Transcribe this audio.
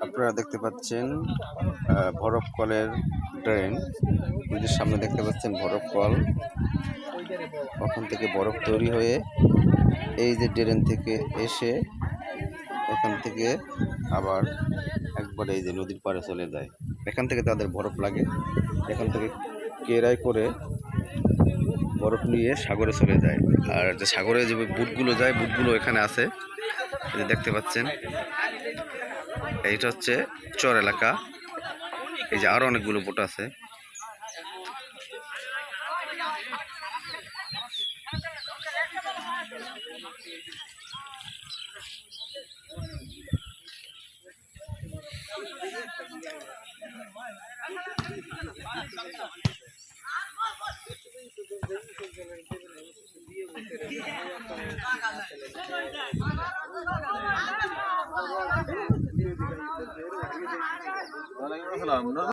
আপনারা দেখতে পাচ্ছেন বরফ কলের ড্রেন। নদীর সামনে দেখতে পাচ্ছেন বরফ কল, ওখান থেকে বরফ তৈরি হয়ে এই যে ড্রেন থেকে এসে এখান থেকে আবার একবারে এই যে নদীর পাড়ে চলে যায়। এখান থেকে তাদের বরফ লাগে, এখান থেকে কেরাই করে বরফ নিয়ে সাগরে চলে যায়। আর যে সাগরে যে বুটগুলো যায়, বুটগুলো এখানে আছে, এই যে দেখতে পাচ্ছেন। এইটা হচ্ছে চর এলাকা, এই যে আরো অনেকগুলো বুট আছে।